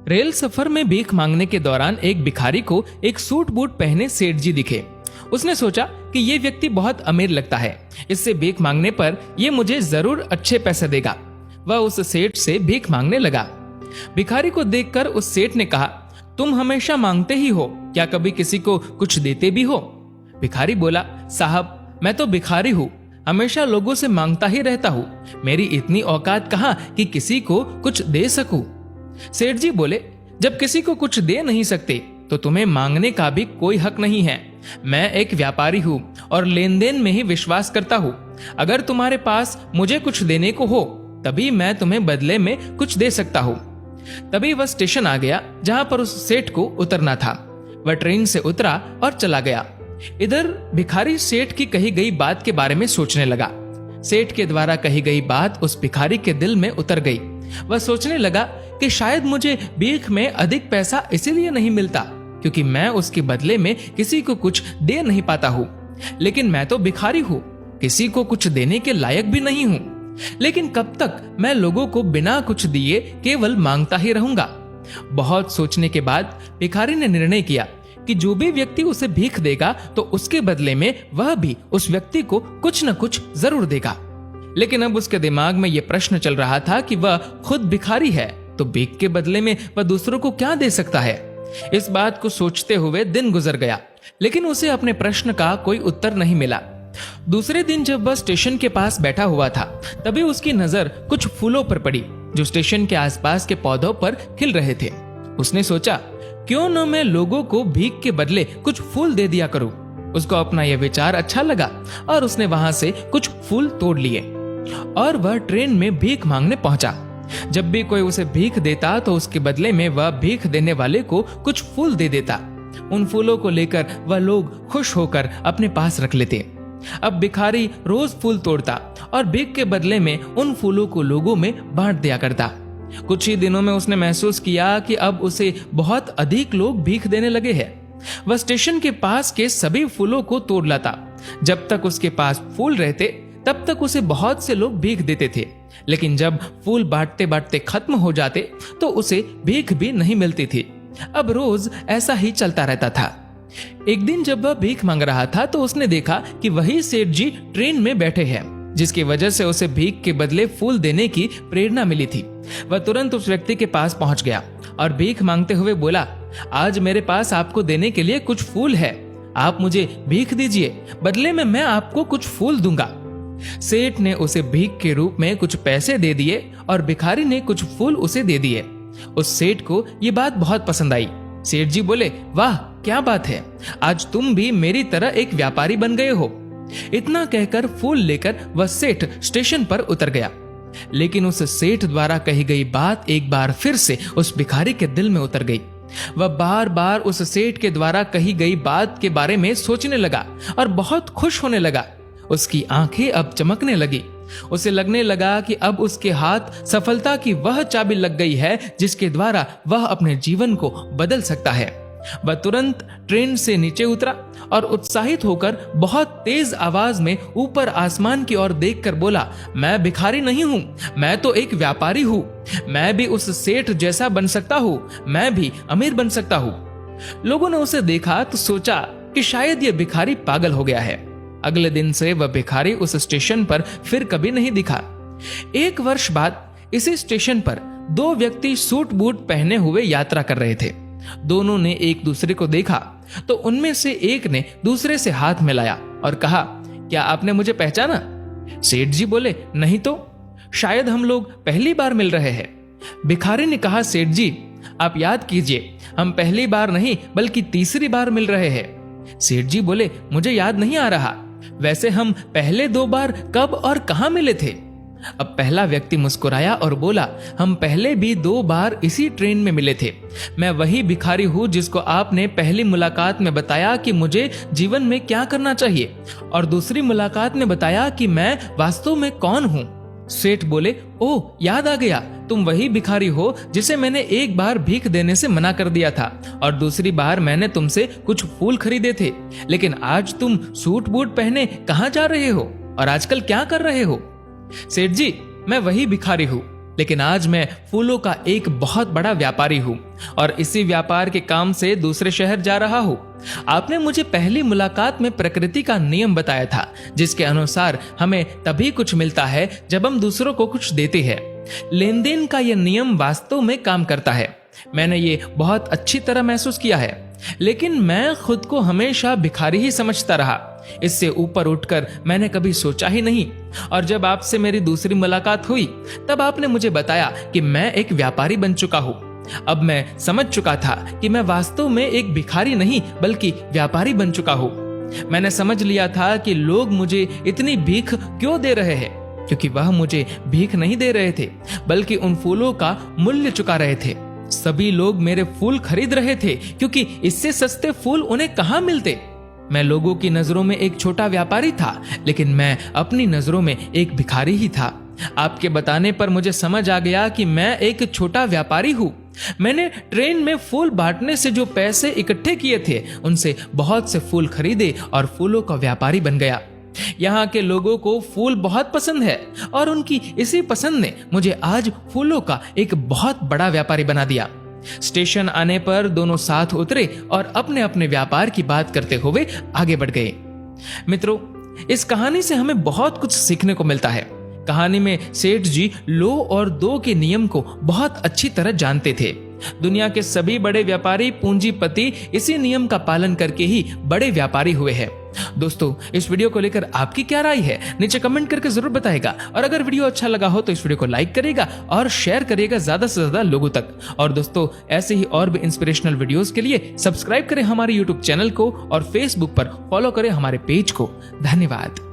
Rail सफर में भीख मांगने के दौरान एक भिखारी को एक सूट बूट पहने सेठ जी दिखे। उसने सोचा कि ये व्यक्ति बहुत अमीर लगता है, इससे भीख मांगने पर ये मुझे जरूर अच्छे पैसे देगा। वह उस सेठ से भीख मांगने लगा। भिखारी को देखकर उस सेठ ने कहा, तुम हमेशा मांगते ही हो, क्या कभी किसी को कुछ देते भी हो? भिखारी बोला, साहब मैं तो भिखारी हूँ, हमेशा लोगों से मांगता ही रहता हूँ, मेरी इतनी औकात कहाँ कि किसी को कुछ दे सकूं। सेठ जी बोले, जब किसी को कुछ दे नहीं सकते तो तुम्हें मांगने का भी कोई हक नहीं है। मैं एक व्यापारी हूँ और लेन देन में ही विश्वास करता हूँ। अगर तुम्हारे पास मुझे कुछ देने को हो तभी मैं तुम्हें बदले में कुछ दे सकता हूँ। तभी वह स्टेशन आ गया जहां पर उस सेठ को उतरना था। वह ट्रेन से उतरा और चला गया। इधर भिखारी सेठ की कही गई बात के बारे में सोचने लगा। सेठ के द्वारा कही गई बात उस भिखारी के दिल में उतर गई। वह सोचने लगा कि शायद मुझे भीख में अधिक पैसा इसीलिए नहीं मिलता क्योंकि मैं उसके बदले में किसी को कुछ दे नहीं पाता हूँ। लेकिन मैं तो भिखारी हूँ, किसी को कुछ देने के लायक भी नहीं हूँ। लेकिन कब तक मैं लोगों को बिना कुछ दिए केवल मांगता ही रहूंगा? बहुत सोचने के बाद भिखारी ने निर्णय किया कि जो भी व्यक्ति उसे भीख देगा तो उसके बदले में वह भी उस व्यक्ति को कुछ न कुछ जरूर देगा। लेकिन अब उसके दिमाग में यह प्रश्न चल रहा था कि वह खुद भिखारी है तो भीख के बदले में वह दूसरों को क्या दे सकता है। इस बात को सोचते हुए दिन गुजर गया, लेकिन उसे अपने प्रश्न का कोई उत्तर नहीं मिला। दूसरे दिन जब वह स्टेशन के पास बैठा हुआ था तभी उसकी नजर कुछ फूलों पर पड़ी जो स्टेशन के आसपास के पौधों पर खिल रहे थे। उसने सोचा, क्यों न मैं लोगों को भीख के बदले कुछ फूल दे दिया करूं। उसको अपना यह विचार अच्छा लगा और उसने वहां से कुछ फूल तोड़ लिए और वह ट्रेन में भीख मांगने पहुंचा। जब भी कोई उसे भीख देता तो उसके बदले में वह भीख देने वाले को कुछ फूल दे देता। उन फूलों को लेकर वह लोग खुश होकर अपने पास रख लेते। अब भिखारी रोज फूल तोड़ता और भीख के बदले में उन फूलों को लोगों में बांट दिया करता। कुछ ही दिनों में उसने महसूस किया कि अब उसे बहुत अधिक लोग भीख देने लगे हैं। वह स्टेशन के पास के सभी फूलों को तोड़ लाता। जब तक उसके पास फूल रहते तब तक उसे बहुत से लोग भीख देते थे, लेकिन जब फूल बांटते बांटते खत्म हो जाते तो उसे भीख भी नहीं मिलती थी। अब रोज ऐसा ही चलता रहता था। एक दिन जब वह भीख मांग रहा था तो उसने देखा कि वही सेठ जी ट्रेन में बैठे हैं, जिसकी वजह से उसे भीख के बदले फूल देने की प्रेरणा मिली थी। वह तुरंत उस व्यक्ति के पास पहुंच गया और भीख मांगते हुए बोला, आज मेरे पास आपको देने के लिए कुछ फूल है, आप मुझे भीख दीजिए, बदले में मैं आपको कुछ फूल दूंगा। सेठ ने उसे भीख के रूप में कुछ पैसे दे दिए और भिखारी ने कुछ फूल उसे दे दिए। उस सेठ को ये बात बहुत पसंद आई। सेठ जी बोले, वाह क्या बात है, आज तुम भी मेरी तरह एक व्यापारी बन गए हो। इतना कहकर फूल लेकर वह सेठ स्टेशन पर उतर गया। लेकिन उस सेठ द्वारा कही गई बात एक बार फिर से उस भिखारी के दिल में उतर गई। वह बार बार उस सेठ के द्वारा कही गई बात के बारे में सोचने लगा और बहुत खुश होने लगा। उसकी आंखें अब चमकने लगी। उसे लगने लगा कि अब उसके हाथ सफलता की वह चाबी लग गई है जिसके द्वारा वह अपने जीवन को बदल सकता है। वह तुरंत ट्रेन से नीचे उतरा और उत्साहित होकर बहुत तेज आवाज में ऊपर आसमान की ओर देखकर बोला, मैं भिखारी नहीं हूँ, मैं तो एक व्यापारी हूँ। मैं भी उस सेठ जैसा बन सकता हूँ, मैं भी अमीर बन सकता हूँ। लोगों ने उसे देखा तो सोचा कि शायद यह भिखारी पागल हो गया है। अगले दिन से वह भिखारी उस स्टेशन पर फिर कभी नहीं दिखा। एक वर्ष बाद इसी स्टेशन पर दो व्यक्ति सूट बूट पहने हुए यात्रा कर रहे थे। दोनों ने एक दूसरे को देखा तो उनमें से एक ने दूसरे से हाथ मिलाया और कहा, क्या आपने मुझे पहचाना? सेठ जी बोले, नहीं तो, शायद हम लोग पहली बार मिल रहे हैं। भिखारी ने कहा, सेठ जी आप याद कीजिए, हम पहली बार नहीं बल्कि तीसरी बार मिल रहे हैं। सेठ जी बोले, मुझे याद नहीं आ रहा, वैसे हम पहले दो बार कब और कहां मिले थे? अब पहला व्यक्ति मुस्कुराया और बोला, हम पहले भी दो बार इसी ट्रेन में मिले थे। मैं वही भिखारी हूँ जिसको आपने पहली मुलाकात में बताया कि मुझे जीवन में क्या करना चाहिए और दूसरी मुलाकात में बताया कि मैं वास्तव में कौन हूँ। सेठ बोले, ओह याद आ गया, तुम वही भिखारी हो जिसे मैंने एक बार भीख देने से मना कर दिया था और दूसरी बार मैंने तुमसे कुछ फूल खरीदे थे। लेकिन आज तुम सूट बूट पहने कहाँ जा रहे हो और आजकल क्या कर रहे हो? सेठ जी मैं वही भिखारी हूँ, लेकिन आज मैं फूलों का एक बहुत बड़ा व्यापारी हूँ और इसी व्यापार के काम से दूसरे शहर जा रहा हूँ। आपने मुझे पहली मुलाकात में प्रकृति का नियम बताया था, जिसके अनुसार हमें तभी कुछ मिलता है जब हम दूसरों को कुछ देते हैं। लेन देन का यह नियम वास्तव में काम करता है। मैंने ये बहुत अच्छी तरह महसूस किया है, लेकिन मैं खुद को हमेशा भिखारी ही समझता रहा। इससे ऊपर उठकर मैंने कभी सोचा ही नहीं। और जब आपसे मेरी दूसरी मुलाकात हुई, तब आपने मुझे बताया कि मैं एक व्यापारी बन चुका हूँ। अब मैं समझ चुका था कि मैं वास्तव में एक भिखारी नहीं बल्कि व्यापारी बन चुका हूँ। मैंने समझ लिया था कि लोग मुझे इतनी भीख क्यों दे रहे हैं, क्योंकि वह मुझे भीख नहीं दे रहे थे बल्कि उन फूलों का मूल्य चुका रहे थे। सभी लोग मेरे फूल खरीद रहे थे क्योंकि इससे सस्ते फूल उन्हें कहाँ मिलते। मैं लोगों की नजरों में एक छोटा व्यापारी था, लेकिन मैं अपनी नजरों में एक भिखारी ही था। आपके बताने पर मुझे समझ आ गया कि मैं एक छोटा व्यापारी हूँ। मैंने ट्रेन में फूल बांटने से जो पैसे इकट्ठे किए थे, उनसे बहुत से फूल खरीदे और फूलों का व्यापारी बन गया। यहाँ के लोगों को फूल बहुत पसंद है और उनकी इसी पसंद ने मुझे आज फूलों का एक बहुत बड़ा व्यापारी बना दिया। स्टेशन आने पर दोनों साथ उतरे और अपने अपने व्यापार की बात करते हुए आगे बढ़ गए। मित्रों, इस कहानी से हमें बहुत कुछ सीखने को मिलता है। कहानी में सेठ जी लो और दो के नियम को बहुत अच्छी तरह जानते थे। दुनिया के सभी बड़े व्यापारी पूंजीपति इसी नियम का पालन करके ही बड़े व्यापारी हुए हैं। दोस्तों, इस वीडियो को लेकर आपकी क्या राय है, नीचे कमेंट करके जरूर बताएगा। और अगर वीडियो अच्छा लगा हो तो इस वीडियो को लाइक करेगा और शेयर करिएगा ज्यादा से ज्यादा लोगों तक। और दोस्तों, ऐसे ही और भी इंस्पिरेशनल वीडियोस के लिए सब्सक्राइब करें हमारे यूट्यूब चैनल को और फेसबुक पर फॉलो करें हमारे पेज को। धन्यवाद।